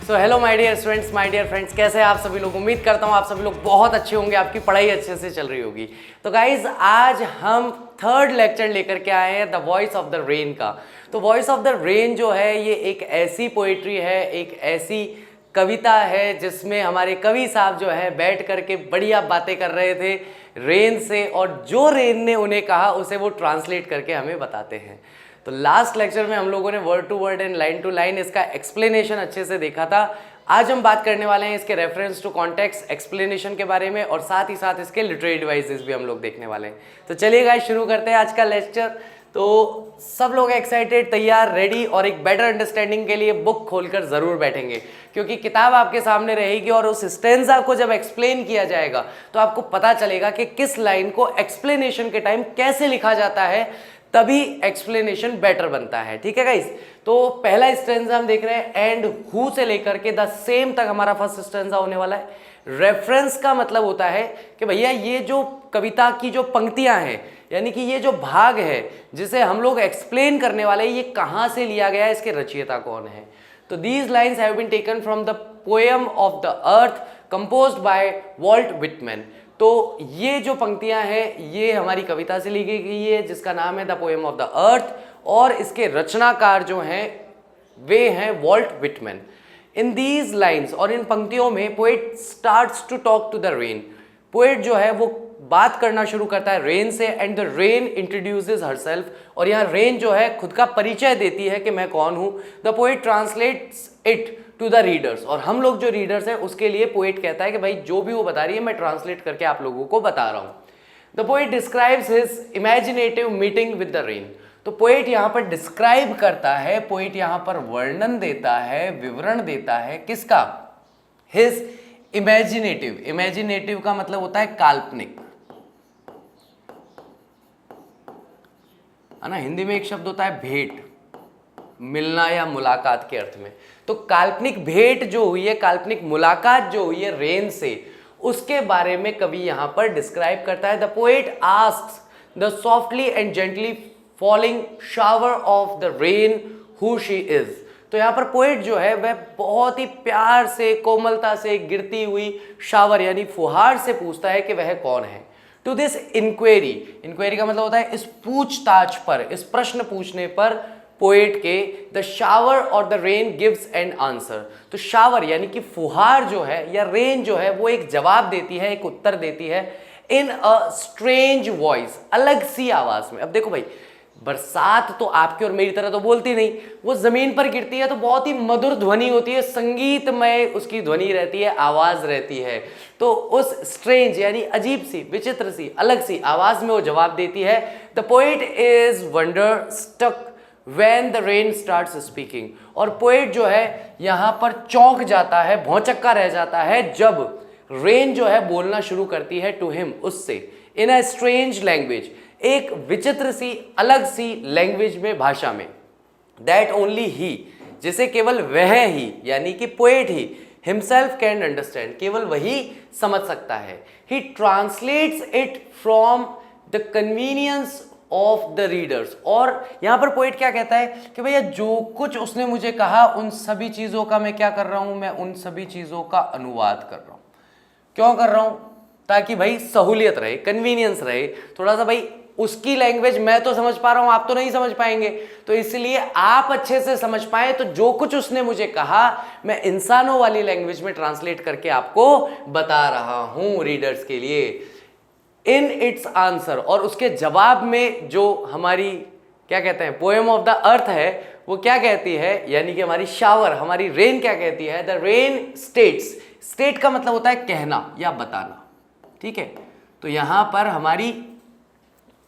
So hello my dear students, my dear friends, कैसे हैं आप सभी लोग। उम्मीद करता हूँ आप सभी लोग बहुत अच्छे होंगे, आपकी पढ़ाई अच्छे से चल रही होगी। तो गाइज आज हम थर्ड लेक्चर लेकर के आए हैं the voice of the rain का। तो वॉइस ऑफ द रेन जो है ये एक ऐसी पोइट्री है, एक ऐसी कविता है जिसमें हमारे कवि साहब जो है बैठ करके बढ़िया बातें कर रहे थे रेन से, और जो रेन ने उन्हें कहा उसे वो ट्रांसलेट करके हमें बताते हैं। तो लास्ट लेक्चर में हम लोगों ने word to word and line to line इसका एक्सप्लेनेशन अच्छे से देखा था। आज हम बात करने वाले हैं इसके रेफरेंस टू कॉन्टेक्स्ट एक्सप्लेनेशन के बारे में, और साथ ही साथ इसके लिटरेरी डिवाइसेस भी हम लोग देखने वाले हैं। तो चलिए गाइस शुरू करते हैं आज का लेक्चर। तो सब लोग एक्साइटेड, तैयार, रेडी, और एक बेटर अंडरस्टैंडिंग के लिए बुक खोलकर जरूर बैठेंगे, क्योंकि किताब आपके सामने रहेगी और उस स्टेंजा को जब एक्सप्लेन किया जाएगा तो आपको पता चलेगा कि किस लाइन को एक्सप्लेनेशन के टाइम कैसे लिखा जाता है, तभी एक्सप्लेनेशन बेटर बनता है। ठीक है गाइस, तो पहला स्टेंजा हम देख रहे हैं एंड हु से लेकर के द सेम तक हमारा फर्स्ट स्टेंजा होने वाला है। रेफरेंस का मतलब होता है कि भैया ये जो कविता की जो पंक्तियां हैं, यानी कि ये जो भाग है जिसे हम लोग एक्सप्लेन करने वाले हैं, ये कहां से लिया गया है, इसके रचयिता कौन है। तो these lines have been taken from the poem of the earth composed by Walt Whitman. तो ये जो पंक्तियां हैं ये हमारी कविता से ली गई है जिसका नाम है the poem of the earth, और इसके रचनाकार जो हैं वे हैं Walt Whitman. In these lines, और इन पंक्तियों में poet starts to talk to the rain. Poet जो है वो बात करना शुरू करता है रेन से, and the rain introduces herself, और यहाँ रेन जो है खुद का परिचय देती है कि मैं कौन हूँ। The poet translates it to the readers, और हम लोग जो रीडर्स हैं उसके लिए पोएट कहता है कि भाई जो भी वो बता रही है मैं ट्रांसलेट करके आप लोगों को बता रहा हूँ। The poet describes his imaginative meeting with the rain. तो पोएट यहाँ पर डिस्क्राइब करता है, पोएट यहाँ पर वर्णन देता है, विवरण देता है किसका, हिज इमेजिनेटिव। इमेजिनेटिव का मतलब होता है काल्पनिक, है ना। हिंदी में एक शब्द होता है भेंट, मिलना या मुलाकात के अर्थ में। तो काल्पनिक भेंट जो हुई है, काल्पनिक मुलाकात जो हुई है रेन से, उसके बारे में कवि यहां पर डिस्क्राइब करता है। The poet asks the softly and gently falling shower of the rain who she is. तो यहां पर पोएट जो है वह बहुत ही प्यार से, कोमलता से गिरती हुई शावर यानी फुहार से पूछता है कि वह कौन है। टू दिस इंक्वेरी, इंक्वेरी का मतलब होता है इस पूछताछ पर, इस प्रश्न पूछने पर पोएट के द शावर और the rain gives an answer. तो शावर यानी कि फुहार जो है या रेन जो है वो एक जवाब देती है, एक उत्तर देती है इन अ स्ट्रेंज वॉइस, अलग सी आवाज में। अब देखो भाई, बरसात तो आपकी और मेरी तरह तो बोलती नहीं, वो जमीन पर गिरती है तो बहुत ही मधुर ध्वनि होती है, संगीतमय उसकी ध्वनि रहती है, आवाज रहती है। तो उस स्ट्रेंज यानी अजीब सी, विचित्र सी, अलग सी आवाज में वो जवाब देती है। The poet is wonder stuck when the rain starts speaking. और पोएट जो है यहाँ पर चौंक जाता है, भौचक्का रह जाता है जब रेन जो है बोलना शुरू करती है टू हिम, उससे, इन अ स्ट्रेंज लैंग्वेज, एक विचित्र सी, अलग सी लैंग्वेज में, भाषा में। दैट ओनली ही, जिसे केवल वह ही यानी कि poet he himself can understand, केवल वही समझ सकता है। He translates it from the convenience of the readers. और यहां पर पोएट क्या कहता है कि भैया जो कुछ उसने मुझे कहा उन सभी चीजों का मैं क्या कर रहा हूं, मैं उन सभी चीजों का अनुवाद कर रहा हूं। क्यों कर रहा हूं? ताकि भाई सहूलियत रहे, कन्वीनियंस रहे, थोड़ा सा भाई उसकी लैंग्वेज मैं तो समझ पा रहा हूं, आप तो नहीं समझ पाएंगे, तो इसलिए आप अच्छे से समझ पाए तो जो कुछ उसने मुझे कहा मैं इंसानों वाली लैंग्वेज में ट्रांसलेट करके आपको बता रहा हूं रीडर्स के लिए। इन इट्स आंसर, और उसके जवाब में जो हमारी क्या कहते हैं पोएम ऑफ द अर्थ है वो क्या कहती है, यानी कि हमारी शावर, हमारी रेन क्या कहती है, द रेन स्टेट्स। स्टेट का मतलब होता है कहना या बताना, ठीक है। तो यहां पर हमारी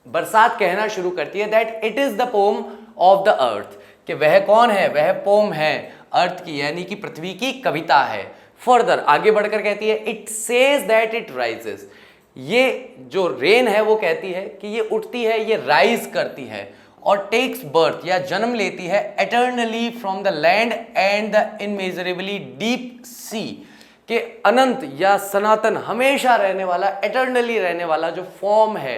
बरसात कहना शुरू करती है that it is the pome of the earth, कि वह कौन है, वह पोम है अर्थ की यानी कि पृथ्वी की कविता है। फर्दर आगे बढ़कर कहती है it says that it rises, ये जो रेन है वो कहती है कि ये उठती है, ये राइज करती है, और टेक्स बर्थ या जन्म लेती है eternally from the land and the immeasurably deep sea, के अनंत या सनातन, हमेशा रहने वाला, एटर्नली रहने वाला जो फॉर्म है,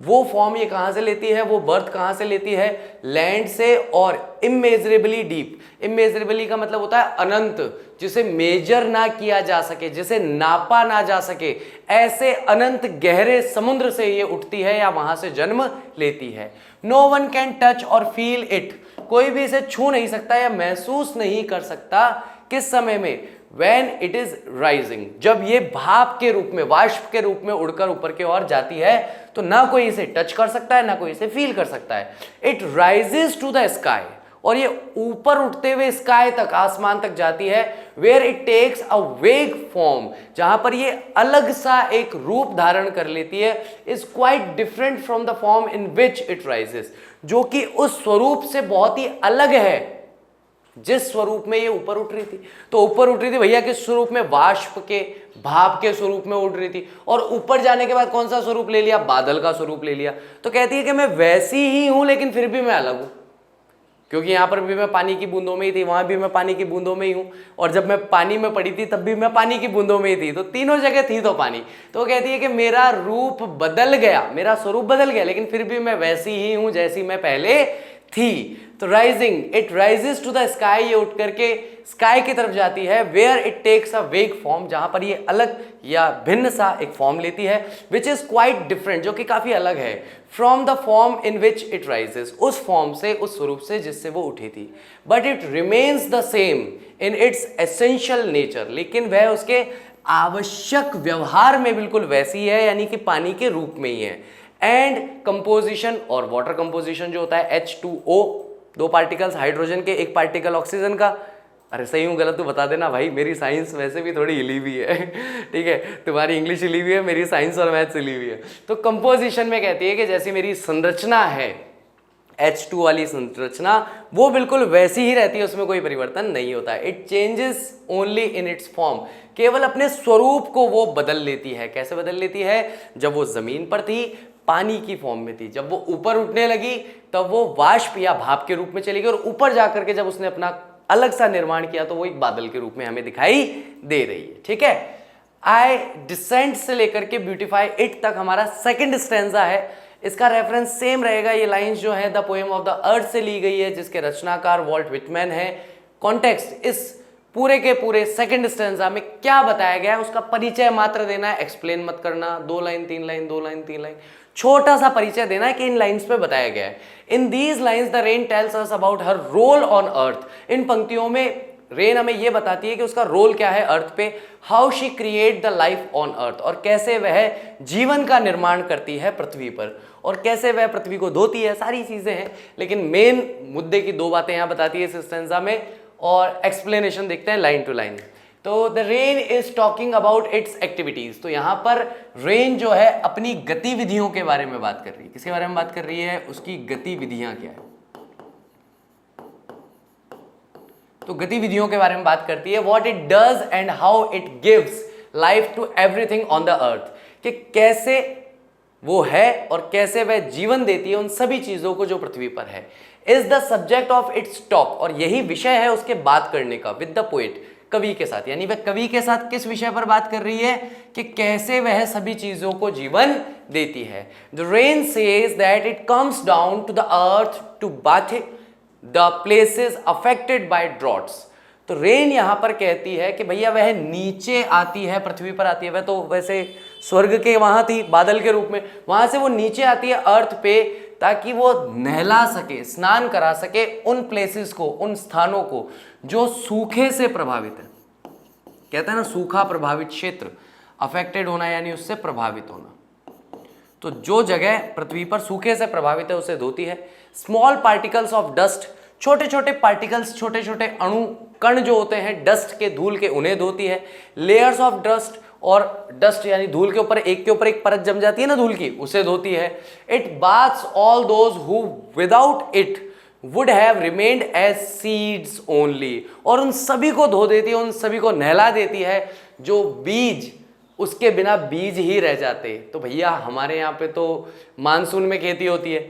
वो फॉर्म ये कहां से लेती है, वो बर्थ कहां से लेती है, लैंड से, और इमेजरेबली डीप। इमेजरेबली का मतलब होता है अनंत, जिसे मेजर ना किया जा सके, जिसे नापा ना जा सके, ऐसे अनंत गहरे समुद्र से ये उठती है या वहां से जन्म लेती है। नो वन कैन टच और फील इट, कोई भी इसे छू नहीं सकता या महसूस नहीं कर सकता। किस समय में, When it is rising, जब ये भाप के रूप में, वाष्प के रूप में उड़कर ऊपर की ओर जाती है, तो ना कोई इसे टच कर सकता है, ना कोई इसे फील कर सकता है। It rises to the sky, और ये ऊपर उठते हुए स्काई तक, आसमान तक जाती है। वेयर इट टेक्स अ वेग फॉर्म, जहां पर ये अलग सा एक रूप धारण कर लेती है। Is quite different from the form in which it rises, जो कि उस स्वरूप से बहुत ही अलग है जिस स्वरूप में ये ऊपर उठ रही थी। तो ऊपर उठ रही थी भैया किस स्वरूप में, वाष्प के, भाप के स्वरूप में उड़ रही थी, और ऊपर जाने के बाद कौन सा स्वरूप ले लिया, बादल का स्वरूप ले लिया। तो कहती है कि मैं वैसी ही हूं लेकिन फिर भी मैं अलग हूं, क्योंकि यहां पर भी मैं पानी की बूंदों में ही थी, वहां भी मैं पानी की बूंदों में ही हूं, और जब मैं पानी में पड़ी थी तब भी मैं पानी की बूंदों में ही थी, तो तीनों जगह थी तो पानी। तो कहती है कि मेरा रूप बदल गया, मेरा स्वरूप बदल गया, लेकिन फिर भी मैं वैसी ही हूं जैसी मैं पहले थी। तो rising, it rises to the sky, ये उठ करके स्काई की तरफ जाती है। वेयर इट टेक्स अ वेग फॉर्म, जहां पर ये अलग या भिन्न सा एक फॉर्म लेती है। विच इज क्वाइट डिफरेंट, जो कि काफी अलग है, from the form in which it rises, उस फॉर्म से, उस स्वरूप से जिससे वो उठी थी। But it remains the same in its essential nature, लेकिन वह उसके आवश्यक व्यवहार में बिल्कुल वैसी है, यानी कि पानी के रूप में ही है। एंड कंपोजिशन, और वाटर कंपोजिशन जो होता है H2O, दो पार्टिकल्स हाइड्रोजन के, एक पार्टिकल ऑक्सीजन का। अरे सही हूँ गलत तो बता देना भाई, मेरी साइंस वैसे भी थोड़ी हिली हुई है ठीक है, तुम्हारी इंग्लिश हिली हुई है, मेरी साइंस और मैथ्स हिली हुई है। तो कंपोजिशन में कहती है कि जैसी मेरी संरचना है, H2 वाली संरचना, वो बिल्कुल वैसी ही रहती है, उसमें कोई परिवर्तन नहीं होता है। It changes only in its form, केवल अपने स्वरूप को वो बदल लेती है। कैसे बदल लेती है, जब वो जमीन पर थी पानी की फॉर्म में थी, जब वो ऊपर उठने लगी तब वो वाष्प या भाप के रूप में चली गई, और ऊपर जाकर के जब उसने अपना अलग सा निर्माण किया तो वो एक बादल के रूप में हमें दिखाई दे रही है। ठीक है, आई डिसेंट से लेकर के ब्यूटीफाई इट तक हमारा सेकंड स्टैंजा है। इसका रेफरेंस सेम रहेगा, ये लाइंस जो है द पोएम ऑफ द अर्थ से ली गई है, जिसके रचनाकार वॉल्ट व्हिटमैन है। कॉन्टेक्स्ट, इस पूरे के पूरे सेकंड स्टैंजा में क्या बताया गया है उसका परिचय मात्र देना है, एक्सप्लेन मत करना, 2 लाइन 3 लाइन 2 लाइन 3 लाइन, छोटा सा परिचय देना है कि इन लाइंस पे बताया गया है। In these lines the rain tells us about her role on earth, इन पंक्तियों में रेन हमें यह बताती है कि उसका रोल क्या है अर्थ पे। How she create the life on earth, और कैसे वह जीवन का निर्माण करती है पृथ्वी पर, और कैसे वह पृथ्वी को धोती है, सारी चीजें हैं, लेकिन मेन मुद्दे की 2 बातें यहां बताती है इस स्टैंजा में, और एक्सप्लेनेशन देखते हैं लाइन टू लाइन। तो the rain is talking about it's activities, तो यहां पर रेन जो है अपनी गतिविधियों के बारे में बात कर रही है। किसके बारे में बात कर रही है, उसकी गतिविधियां क्या है, तो गतिविधियों के बारे में बात करती है। What it does and how it gives life to everything on the earth, कि कैसे वो है और कैसे वह जीवन देती है उन सभी चीजों को जो पृथ्वी पर है। Is the subject of its talk, और यही विषय है उसके बात करने का, विद द पोएट, कवि के साथ। यानी वह कवि के साथ किस विषय पर बात कर रही है, कि कैसे वह सभी चीजों को जीवन देती है। The rain says that it comes down to the earth to bath the places affected by droughts. तो रेन यहां पर कहती है कि भैया वह नीचे आती है, पृथ्वी पर आती है, वह तो वैसे स्वर्ग के वहां थी बादल के रूप में, वहां से वो नीचे आती है अर्थ पे, ताकि वो नहला सके, स्नान करा सके उन प्लेसेस को, उन स्थानों को जो सूखे से प्रभावित है। कहते हैं ना सूखा प्रभावित क्षेत्र, अफेक्टेड होना यानी उससे प्रभावित होना। तो जो जगह पृथ्वी पर सूखे से प्रभावित है उसे धोती है। स्मॉल पार्टिकल्स ऑफ डस्ट, छोटे छोटे पार्टिकल्स, छोटे छोटे अणु कण जो होते हैं डस्ट के, धूल के, उन्हें धोती है। लेयर्स ऑफ डस्ट, और डस्ट यानी धूल के ऊपर एक परत जम जाती है ना धूल की, उसे धोती है। It baths all those who without it would have remained as seeds only, और उन सभी को धो देती है, उन सभी को नहला देती है जो बीज, उसके बिना बीज ही रह जाते। तो भैया हमारे यहाँ पे तो मानसून में खेती होती है,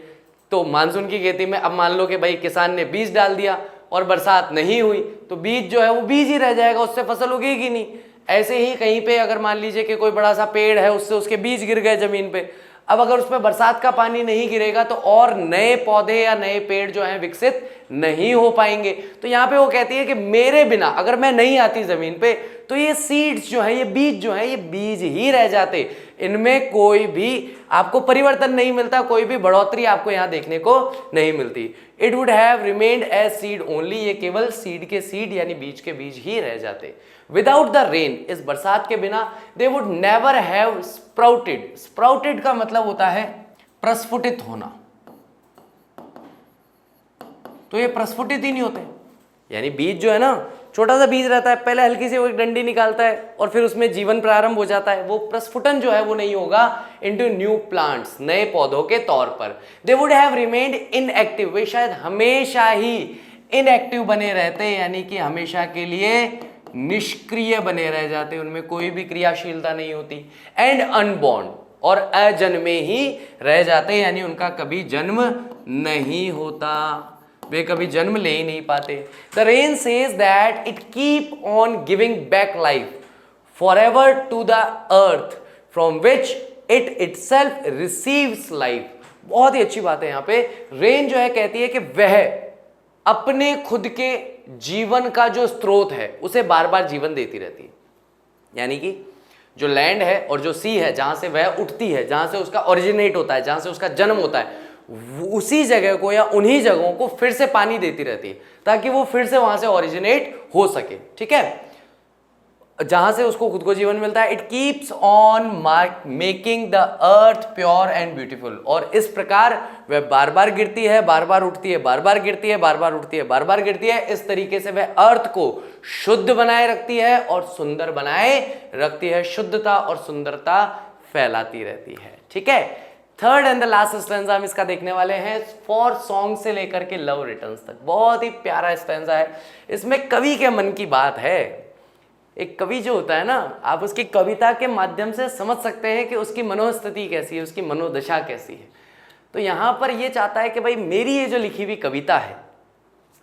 तो मानसून की खेती में अब मान लो कि भाई किसान ने बीज डाल दिया और बरसात नहीं हुई, तो बीज जो है वो बीज ही रह जाएगा, उससे फसल उगेगी नहीं। ऐसे ही कहीं पे अगर मान लीजिए कि कोई बड़ा सा पेड़ है, उससे उसके बीज गिर गए जमीन पे, अब अगर उसमें बरसात का पानी नहीं गिरेगा तो और नए पौधे या नए पेड़ जो हैं विकसित नहीं हो पाएंगे। तो यहाँ पे वो कहती है कि मेरे बिना अगर मैं नहीं आती जमीन पे तो ये सीड्स जो है, ये बीज जो है, ये बीज ही रह जाते, इनमें कोई भी आपको परिवर्तन नहीं मिलता, कोई भी बढ़ोतरी आपको यहाँ देखने को नहीं मिलती। It would have remained as seed only, ये केवल सीड के सीड यानी बीज के बीज ही रह जाते। विदाउट द रेन, इस बरसात के बिना, they would never have sprouted. Sprouted का मतलब होता है प्रस्फुटित होना, तो ये प्रस्फुटित ही नहीं होते। यानी बीज जो है ना, छोटा सा बीज रहता है, पहले हल्की सी वो एक डंडी निकालता है और फिर उसमें जीवन प्रारंभ हो जाता है, वो प्रस्फुटन जो है वो नहीं होगा इनटू न्यू प्लांट्स, नए पौधों के तौर पर। They would have remained inactive, वे शायद हमेशा ही इनएक्टिव बने रहते, यानी कि हमेशा के लिए निष्क्रिय बने रह जाते, उनमें कोई भी क्रियाशीलता नहीं होती। एंड अनबॉर्न, और अजन्मे ही रह जाते, यानी उनका कभी जन्म नहीं होता, वे कभी जन्म ले ही नहीं पाते। The rain says that it keep on giving back life forever to the earth from which it itself receives life. बहुत ही अच्छी बात है यहाँ पे। रेन जो है कहती है कि वह अपने खुद के जीवन का जो स्रोत है उसे बार बार जीवन देती रहती है। यानी कि जो लैंड है और जो सी है, जहां से वह उठती है, जहां से उसका ओरिजिनेट होता है, जहां से उसका जन्म होता है, उसी जगह को या उन्हीं जगहों को फिर से पानी देती रहती है ताकि वो फिर से वहां से ओरिजिनेट हो सके। ठीक है, जहां से उसको खुद को जीवन मिलता है। It keeps on making the earth pure and beautiful, और इस प्रकार वह बार बार गिरती है, बार बार उठती है, बार बार गिरती है, बार बार उठती है, बार बार गिरती है। इस तरीके से वह अर्थ को शुद्ध बनाए रखती है और सुंदर बनाए रखती है, शुद्धता और सुंदरता फैलाती रहती है। ठीक है, third and the last stanza हम इसका देखने वाले हैं, फॉर सॉन्ग से लेकर के लव रिटर्न्स तक। बहुत ही प्यारा स्टैंजा है, इसमें कवि के मन की बात है। एक कवि जो होता है ना, आप उसकी कविता के माध्यम से समझ सकते हैं कि उसकी मनोस्थिति कैसी है, उसकी मनोदशा कैसी है। तो यहाँ पर ये चाहता है कि भाई मेरी ये जो लिखी हुई कविता है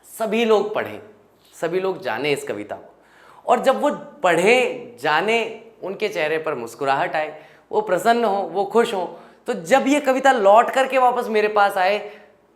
सभी लोग पढ़ें, सभी लोग जाने इस कविता को, और जब वो पढ़ें जाने, उनके चेहरे पर मुस्कुराहट आए, वो प्रसन्न हो, वो खुश हो। तो जब ये कविता लौट करके वापस मेरे पास आए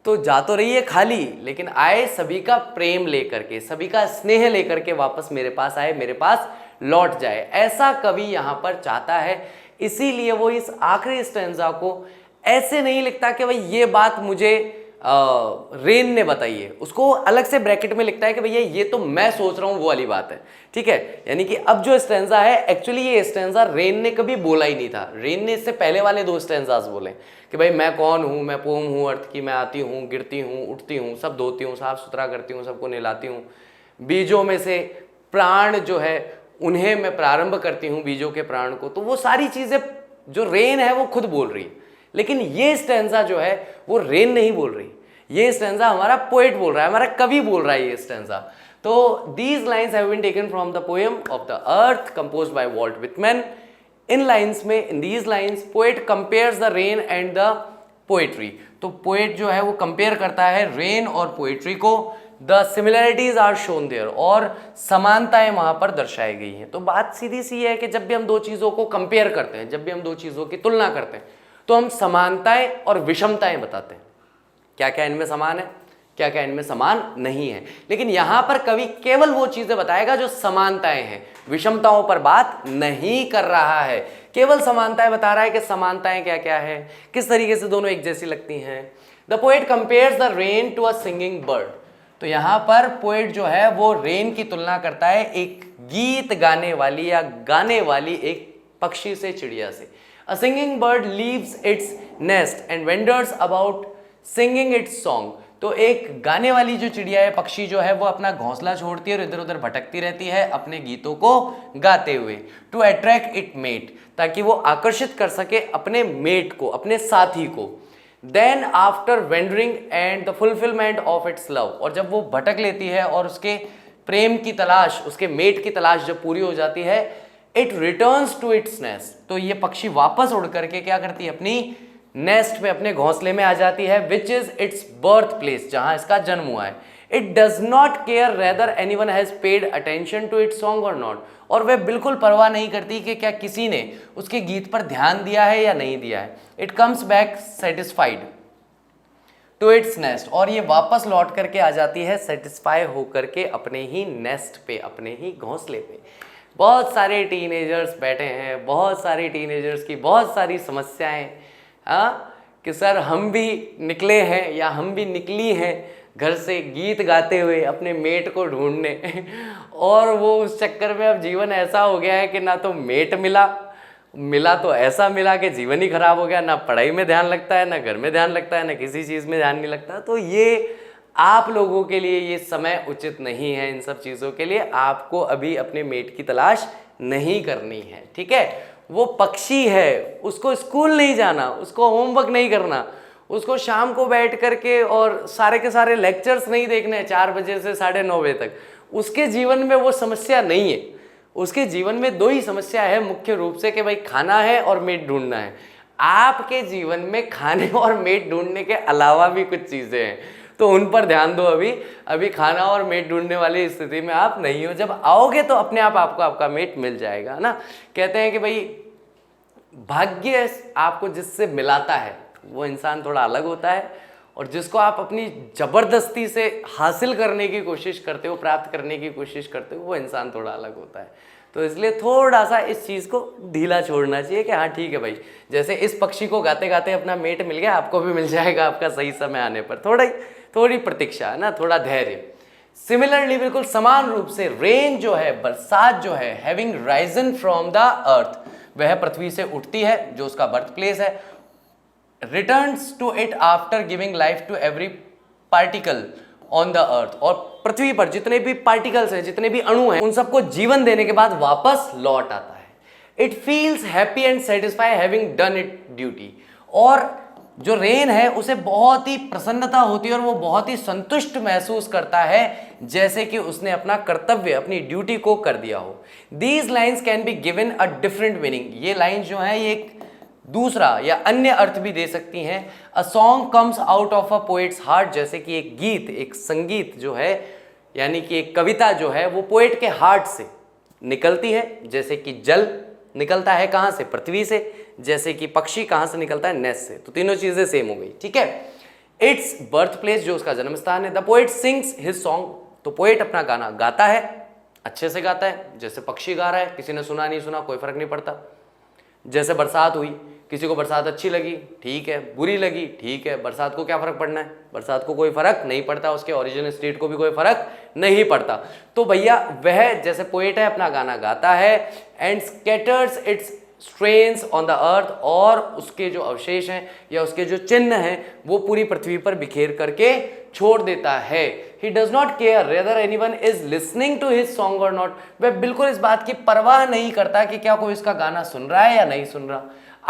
तो जा तो रही है खाली, लेकिन आए सभी का प्रेम लेकर के, सभी का स्नेह लेकर के वापस मेरे पास आए, मेरे पास लौट जाए। ऐसा कवि यहाँ पर चाहता है, इसीलिए वो इस आखिरी स्टैंजा को ऐसे नहीं लिखता कि भाई ये बात मुझे रेन ने बताई है, उसको अलग से ब्रैकेट में लिखता है कि भैया ये तो मैं सोच रहा हूँ वो वाली बात है। ठीक है, यानी कि अब जो स्टैंजा है, एक्चुअली ये स्टैंजा रेन ने कभी बोला ही नहीं था। रेन ने इससे पहले वाले दो स्टैंजास बोले कि भाई मैं कौन हूँ, मैं पोम हूँ अर्थ की, मैं आती हूँ, गिरती हूँ, उठती हूँ, सब धोती हूँ, साफ सुथरा करती हूँ, सबको नहलाती हूँ, बीजों में से प्राण जो है उन्हें मैं प्रारंभ करती हूँ, बीजों के प्राण को। तो वो सारी चीज़ें जो रेन है वो खुद बोल रही है, लेकिन ये स्टैंजा जो है वो रेन नहीं बोल रही, ये स्टैंजा हमारा पोएट बोल रहा है, हमारा कवि बोल रहा है ये स्टैंजा। तो these lines have been taken from the poem of the earth composed by Walt Whitman. इन लाइन्स में, in these lines, poet compares the rain and the poetry. तो पोएट जो है वो कंपेयर करता है रेन और पोएट्री को। The similarities are shown there, और समानताएं वहां पर दर्शाई गई हैं। तो बात सीधी सी है कि जब भी हम दो चीजों को कंपेयर करते हैं, जब भी हम दो चीजों की तुलना करते हैं, तो हम समानताएं और विषमताएं बताते हैं, क्या क्या इनमें समान है, क्या क्या इनमें समान नहीं है। लेकिन यहां पर कवि केवल वो चीजें बताएगा जो समानताएं हैं, विषमताओं पर बात नहीं कर रहा है, केवल समानताएं बता रहा है कि समानताएं क्या क्या है, किस तरीके से दोनों एक जैसी लगती हैं। The poet compares the rain to a singing bird. तो यहां पर पोएट जो है वो रेन की तुलना करता है एक गीत गाने वाली या गाने वाली एक पक्षी से, चिड़िया से। A singing bird leaves its nest and wanders about singing its song। तो एक गाने वाली जो चिड़िया है, पक्षी जो है, वो अपना घोंसला छोड़ती है और इधर उधर भटकती रहती है अपने गीतों को गाते हुए। टू अट्रैक्ट इट मेट, ताकि वो आकर्षित कर सके अपने मेट को, अपने साथी को। Then after wandering and the fulfilment of its love, और जब वो भटक लेती है और उसके प्रेम की तलाश, उसके मेट की तलाश जब पूरी हो जाती है, it returns to its nest. तो ये पक्षी वापस उड़ करके क्या करती है, अपनी नेस्ट में, अपने घोंसले में आ जाती है, which is its birth place, जहां इसका जन्म हुआ है। It does not care rather anyone has paid attention to its song और नॉट, और वह बिल्कुल परवाह नहीं करती कि क्या किसी ने उसके गीत पर ध्यान दिया है या नहीं दिया है। It comes back satisfied to its nest, और ये वापस लौट करके आ जाती है सेटिस्फाई होकर के अपने ही नेस्ट पे, अपने ही घोंसले पे। बहुत सारे टीनेजर्स बैठे हैं, बहुत सारे टीनेजर्स की बहुत सारी समस्याएं, कि सर हम भी निकले हैं या हम भी निकली हैं घर से गीत गाते हुए अपने मेट को ढूंढने और वो उस चक्कर में अब जीवन ऐसा हो गया है कि ना तो मेट मिला तो ऐसा मिला कि जीवन ही खराब हो गया, ना पढ़ाई में ध्यान लगता है, ना घर में ध्यान लगता है, ना किसी चीज़ में ध्यान नहीं लगता। तो ये आप लोगों के लिए ये समय उचित नहीं है इन सब चीज़ों के लिए। आपको अभी अपने मेट की तलाश नहीं करनी है, ठीक है। वो पक्षी है, उसको स्कूल नहीं जाना, उसको होमवर्क नहीं करना, उसको शाम को बैठ करके और सारे के सारे लेक्चर्स नहीं देखने 4 बजे से 9:30 बजे तक। उसके जीवन में वो समस्या नहीं है। उसके जीवन में 2 ही समस्या है मुख्य रूप से, कि भाई खाना है और मेट ढूंढना है। आपके जीवन में खाने और मेट ढूंढने के अलावा भी कुछ चीज़ें हैं, तो उन पर ध्यान दो। अभी खाना और मेट ढूंढने वाली स्थिति में आप नहीं हो। जब आओगे तो अपने आप आपको आपका मेट मिल जाएगा ना। कहते हैं कि भाई भाग्य आपको जिससे मिलाता है वो इंसान थोड़ा अलग होता है, और जिसको आप अपनी ज़बरदस्ती से हासिल करने की कोशिश करते हो, प्राप्त करने की कोशिश करते हो, वो इंसान थोड़ा अलग होता है। तो इसलिए थोड़ा सा इस चीज़ को ढीला छोड़ना चाहिए कि हाँ ठीक है भाई, जैसे इस पक्षी को गाते गाते अपना मेट मिल गया, आपको भी मिल जाएगा आपका सही समय आने पर। थोड़ी प्रतीक्षा है ना, थोड़ा धैर्य। सिमिलरली, बिल्कुल समान रूप से, रेन जो है, बरसात जो है, having risen from the earth, वह पृथ्वी से उठती है जो उसका बर्थ प्लेस है, returns to it after giving life to every particle on the earth, और पृथ्वी पर जितने भी पार्टिकल्स हैं, जितने भी अणु हैं, उन सबको जीवन देने के बाद वापस लौट आता है। It feels happy and satisfy having done it duty, और जो रेन है उसे बहुत ही प्रसन्नता होती है और वो बहुत ही संतुष्ट महसूस करता है जैसे कि उसने अपना कर्तव्य, अपनी ड्यूटी को कर दिया हो। These lines can be given a different meaning, ये लाइन्स जो हैं ये एक दूसरा या अन्य अर्थ भी दे सकती हैं। A song comes out of a poets heart, जैसे कि एक गीत, एक संगीत जो है, यानी कि एक कविता जो है वो पोएट के हार्ट से निकलती है। जैसे कि जल निकलता है कहाँ से? पृथ्वी से। जैसे कि पक्षी कहाँ से निकलता है? नेस्ट से। तो तीनों चीजें सेम हो गई, ठीक है। इट्स बर्थ प्लेस, जो उसका जन्म स्थान है। The poet sings his song, तो पोएट अपना गाना गाता है, अच्छे से गाता है, जैसे पक्षी गा रहा है, किसी ने सुना नहीं सुना कोई फर्क नहीं पड़ता। जैसे बरसात हुई, किसी को बरसात अच्छी लगी, ठीक है, बुरी लगी, ठीक है, बरसात को क्या फर्क पड़ना है? बरसात को कोई फर्क नहीं पड़ता, उसके ओरिजिन स्टेट को भी कोई फर्क नहीं पड़ता। तो भैया वह जैसे पोएट है अपना गाना गाता है, and scatters it's strains on the earth, और उसके जो अवशेष हैं या उसके जो चिन्ह हैं वो पूरी पृथ्वी पर बिखेर करके छोड़ देता है। He does not care rather anyone is listening to his song और नॉट, वह बिल्कुल इस बात की परवाह नहीं करता कि क्या कोई इसका गाना सुन रहा है या नहीं सुन रहा।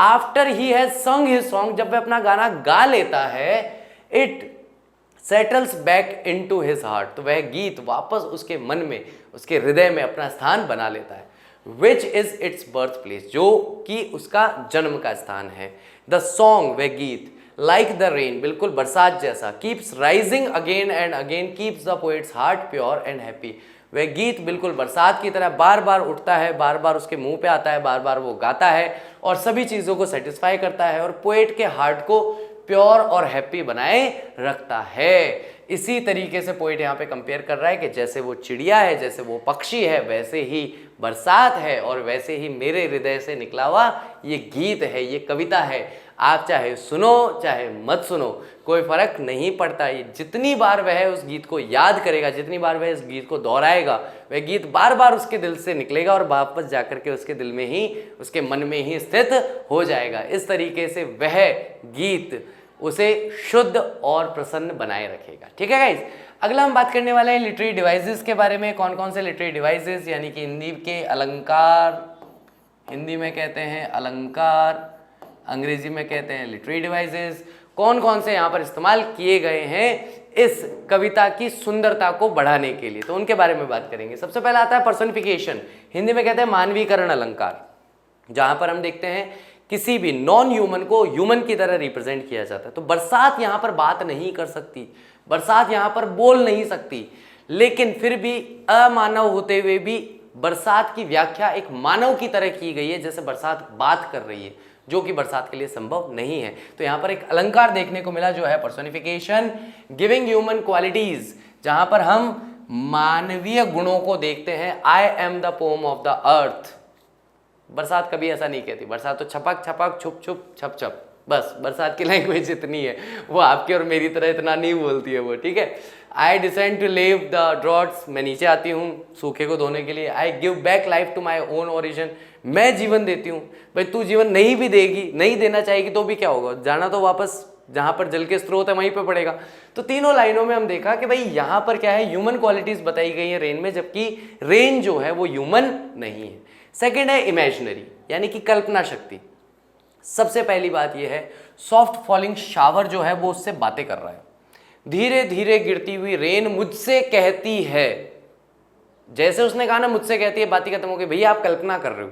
After he has sung his song, जब वह अपना गाना गा लेता है, it settles back into his heart, तो वह गीत वापस उसके मन में, उसके हृदय में अपना स्थान बना लेता है। Which is its birth place, जो कि उसका जन्म का स्थान है। द सॉन्ग, वह गीत, लाइक द रेन, बिल्कुल बरसात जैसा, keeps rising again and again, keeps the poets heart pure and happy, वह गीत बिल्कुल बरसात की तरह बार बार उठता है, बार बार उसके मुंह पे आता है, बार बार वो गाता है और सभी चीज़ों को सेटिस्फाई करता है और पोएट के हार्ट को प्योर और हैप्पी बनाए रखता है। इसी तरीके से पोएट यहाँ पे कंपेयर कर रहा है कि जैसे वो चिड़िया है, जैसे वो पक्षी है, वैसे ही बरसात है और वैसे ही मेरे हृदय से निकला हुआ ये गीत है, ये कविता है। आप चाहे सुनो चाहे मत सुनो, कोई फर्क नहीं पड़ता। ये जितनी बार वह उस गीत को याद करेगा, जितनी बार वह इस गीत को दोहराएगा, वह गीत बार बार उसके दिल से निकलेगा और वापस जाकर के उसके दिल में ही, उसके मन में ही स्थित हो जाएगा। इस तरीके से वह गीत उसे शुद्ध और प्रसन्न बनाए रखेगा। ठीक है गाइस, अगला हम बात करने वाले हैं लिटरेरी डिवाइसेस के बारे में। कौन कौन से लिटरेरी डिवाइसेस, यानी कि हिंदी के अलंकार, हिंदी में कहते हैं अलंकार, अंग्रेजी में कहते हैं लिटरेरी डिवाइसेस, कौन कौन से यहाँ पर इस्तेमाल किए गए हैं इस कविता की सुंदरता को बढ़ाने के लिए, तो उनके बारे में बात करेंगे। सबसे पहला आता है पर्सनिफिकेशन, हिंदी में कहते हैं मानवीकरण अलंकार, जहां पर हम देखते हैं किसी भी नॉन ह्यूमन को ह्यूमन की तरह रिप्रेजेंट किया जाता है। तो बरसात यहाँ पर बात नहीं कर सकती, बरसात यहाँ पर बोल नहीं सकती, लेकिन फिर भी अमानव होते हुए भी बरसात की व्याख्या एक मानव की तरह की गई है, जैसे बरसात बात कर रही है, जो कि बरसात के लिए संभव नहीं है। तो यहाँ पर एक अलंकार देखने को मिला जो है पर्सोनिफिकेशन गिविंग ह्यूमन क्वालिटीज, जहां पर हम मानवीय गुणों को देखते हैं। I am the pome of the अर्थ। बरसात कभी ऐसा नहीं कहती, बरसात तो छपक छपक छुप छुप छप छप, बस बरसात की लैंग्वेज इतनी है, वो आपकी और मेरी तरह इतना नहीं बोलती है वो, ठीक है। I descend to leave the droughts, मैं नीचे आती हूँ सूखे को धोने के लिए। I give back life to my own origin, मैं जीवन देती हूँ। भाई तू जीवन नहीं भी देगी, नहीं देना चाहेगी तो भी क्या होगा, जाना तो वापस जहां पर जल के स्रोत है वहीं पे पड़ेगा। तो तीनों लाइनों में हम देखा कि भाई यहां पर क्या है, ह्यूमन क्वालिटीज बताई गई है रेन में, जबकि रेन जो है वो ह्यूमन नहीं है। सेकंड है इमेजिनरी, यानी कि कल्पना शक्ति। सबसे पहली बात यह है, सॉफ्ट फॉलिंग शावर जो है वो उससे बातें कर रहा है। धीरे धीरे गिरती हुई रेन मुझसे कहती है, जैसे उसने कहा ना मुझसे कहती है, बात ही खत्म हो गई। भैया आप कल्पना कर रहे हो,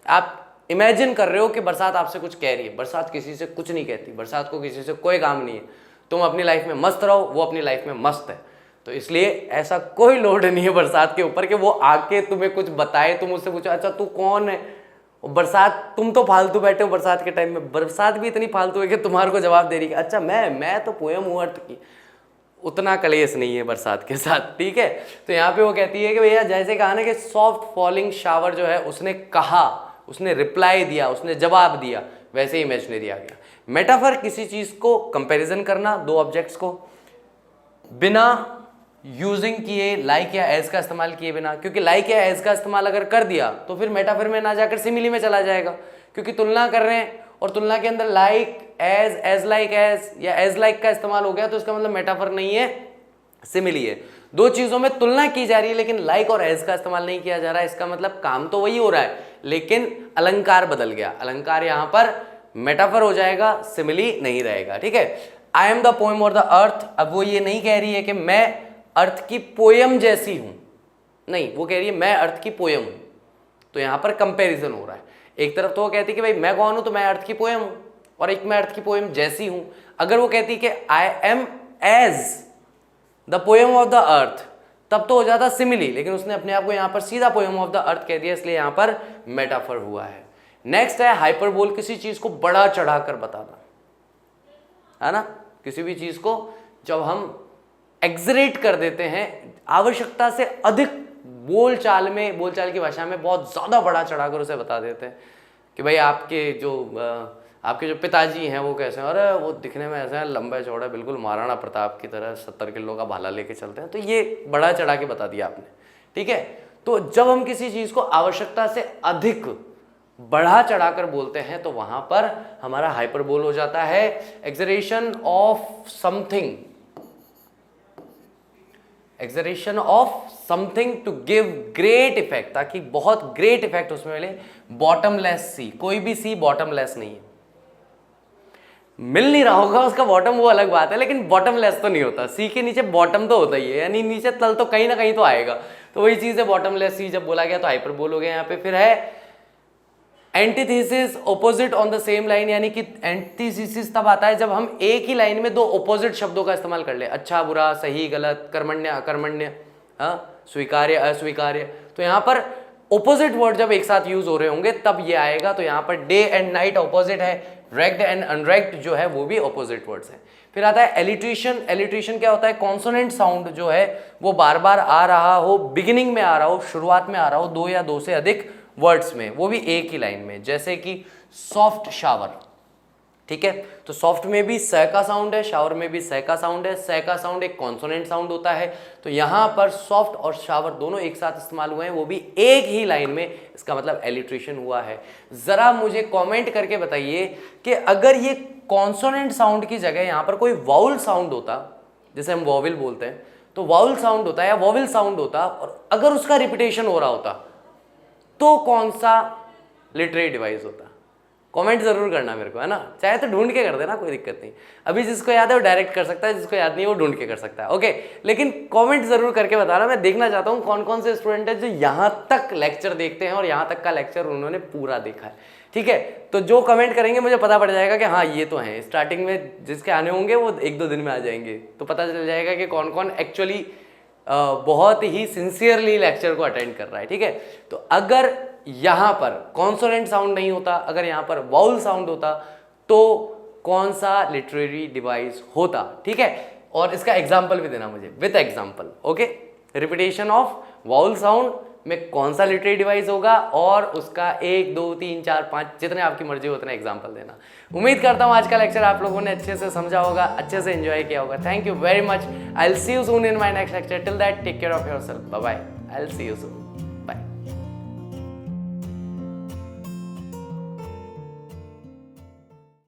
आप इमेजिन कर रहे हो कि बरसात आपसे कुछ कह रही है। बरसात किसी से कुछ नहीं कहती, बरसात को किसी से कोई काम नहीं है। तुम अपनी लाइफ में मस्त रहो, वो अपनी लाइफ में मस्त है। तो इसलिए ऐसा कोई लोड नहीं है बरसात के ऊपर कि वो आके तुम्हें कुछ बताए, तुम उससे पूछो अच्छा तू कौन है। बरसात, तुम तो फालतू बैठे हो बरसात के टाइम में, बरसात भी इतनी फालतू है कि तुम्हारे को जवाब दे रही है अच्छा मैं तो पोयम हूँ अर्थ की। उतना कलेश नहीं है बरसात के साथ, ठीक है। तो यहाँ पे वो कहती है कि भैया जैसे कहा ना कि सॉफ्ट फॉलिंग शावर जो है उसने कहा, उसने रिप्लाई दिया, उसने जवाब दिया, वैसे ही इमेजिनरी आ गया। मेटाफर किसी चीज को कंपैरिजन करना, दो ऑब्जेक्ट्स को बिना यूजिंग किए लाइक या एज का इस्तेमाल किए बिना, क्योंकि लाइक या एज का इस्तेमाल अगर कर दिया तो फिर मेटाफर में ना जाकर सिमिली में चला जाएगा, क्योंकि तुलना कर रहे हैं और तुलना के अंदर like as, as like as या एज लाइक का इस्तेमाल हो गया, तो इसका मतलब मेटाफर नहीं है, सिमिली है। दो चीजों में तुलना की जा रही है लेकिन लाइक और एज का इस्तेमाल नहीं किया जा रहा है, इसका मतलब काम तो वही हो रहा है लेकिन अलंकार बदल गया। अलंकार यहां पर मेटाफर हो जाएगा, सिमिली नहीं रहेगा, ठीक है। आई एम द पोएम और द अर्थ, अब वो ये नहीं कह रही है कि मैं अर्थ की पोयम जैसी हूं, नहीं, वो कह रही है मैं अर्थ की पोयम हूं। तो यहां पर कंपैरिजन हो रहा है। एक तरफ तो वो कहती है कि भाई मैं कौन हूं, तो मैं अर्थ की पोयम हूं, और एक मैं अर्थ की पोयम जैसी हूं। अगर वो कहती कि I am as the poem of the earth, तब तो हो जाता सिमिली, लेकिन उसने अपने आप को यहां पर सीधा पोयम ऑफ द अर्थ कह दिया, इसलिए यहां पर मेटाफर हुआ है। नेक्स्ट है हाइपरबोल, किसी चीज को बड़ा चढ़ाकर बताना, है ना। किसी भी चीज को जब हम एग्जरेट कर देते हैं, आवश्यकता से अधिक बोलचाल में, बोलचाल की भाषा में बहुत ज्यादा बड़ा चढ़ाकर उसे बता देते हैं कि भाई आपके जो पिताजी हैं वो कैसे हैं, अरे वो दिखने में ऐसे हैं, लंबे चौड़े, बिल्कुल महाराणा प्रताप की तरह 70 किलो का भाला लेके चलते हैं। तो ये बड़ा चढ़ा के बता दिया आपने, ठीक है। तो जब हम किसी चीज को आवश्यकता से अधिक बढ़ा चढ़ाकर बोलते हैं तो वहां पर हमारा हाइपरबोल हो जाता है। Exaggeration of something, exaggeration of something to give great effect, ताकि बहुत ग्रेट इफेक्ट उसमें मिले। बॉटमलेस सी, कोई भी सी बॉटमलेस नहीं है, मिल नहीं रहा होगा उसका बॉटम, वो अलग बात है, लेकिन बॉटमलेस तो नहीं होता। सी के नीचे बॉटम तो होता ही है, यानी नीचे तल तो कहीं ना कहीं तो आएगा। तो वही चीज है बॉटमलेस सी, जब बोला गया तो हाइपरबोल हो गया यहाँ पे। फिर है antithesis, opposite on the same line, यानी कि एंटीथेसिस तब आता है जब हम एक ही लाइन में दो ऑपोजिट शब्दों का इस्तेमाल कर ले, अच्छा बुरा, सही गलत, कर्मण्य अकर्मण्य, स्वीकार्य अस्वीकार्य। तो यहाँ पर ऑपोजिट वर्ड जब एक साथ यूज हो रहे होंगे तब ये आएगा। तो यहाँ per day and night opposite है, रेक्ड एंड अनरेक्ड जो है वो भी ऑपोजिट वर्ड्स है। फिर आता है एलिट्रेशन। एलिट्रेशन क्या होता है, कॉन्सोनेंट साउंड जो है वो बार बार आ रहा हो, बिगिनिंग में आ रहा हो, शुरुआत में आ रहा हो, दो या दो से अधिक वर्ड्स में, वो भी एक ही लाइन में, जैसे कि सॉफ्ट शावर, ठीक है। तो सॉफ्ट में भी स का साउंड है, शावर में भी स का साउंड है। स का साउंड एक कॉन्सोनेंट साउंड होता है। तो यहां पर सॉफ्ट और शावर दोनों एक साथ इस्तेमाल हुए हैं, वो भी एक ही लाइन में, इसका मतलब एलिट्रेशन हुआ है। जरा मुझे कमेंट करके बताइए कि अगर ये कॉन्सोनेंट साउंड की जगह यहां पर कोई वाउल साउंड होता, जैसे हम वॉवेल बोलते हैं, तो वाउल साउंड होता है या वॉवेल साउंड होता, और अगर उसका रिपीटेशन हो रहा होता तो कौन सा लिटरेरी डिवाइस होता? कमेंट जरूर करना मेरे को, है ना, चाहे तो ढूंढ के कर देना, कोई दिक्कत नहीं। अभी जिसको याद है वो डायरेक्ट कर सकता है, जिसको याद नहीं है वो ढूंढ के कर सकता है, ओके। लेकिन कमेंट जरूर करके बताना, मैं देखना चाहता हूँ कौन कौन से स्टूडेंट है जो यहाँ तक लेक्चर देखते हैं और यहाँ तक का लेक्चर उन्होंने पूरा देखा है, ठीक है। तो जो कमेंट करेंगे मुझे पता पड़ जाएगा कि हाँ ये तो हैं। स्टार्टिंग में जिसके आने होंगे वो 1-2 दिन में आ जाएंगे, तो पता चल जाएगा कि कौन कौन एक्चुअली बहुत ही सिंसियरली लेक्चर को अटेंड कर रहा है, ठीक है। तो अगर यहाँ पर कॉन्सोनेंट साउंड नहीं होता, अगर यहाँ पर वाउल साउंड होता, तो कौन सा लिटरेरी डिवाइस होता, ठीक है। और इसका एग्जाम्पल भी देना मुझे with example, okay. Repetition of vowel sound में कौन सा लिटरेरी डिवाइस होगा और उसका 1, 2, 3, 4, 5 जितने आपकी मर्जी हो उतने एग्जाम्पल देना। उम्मीद करता हूँ आज का लेक्चर आप लोगों ने अच्छे से समझा होगा, अच्छे से एंजॉय किया होगा। Thank you very much. I will see you soon in my next lecture. Till that take care of yourself. Bye bye. I will see you soon.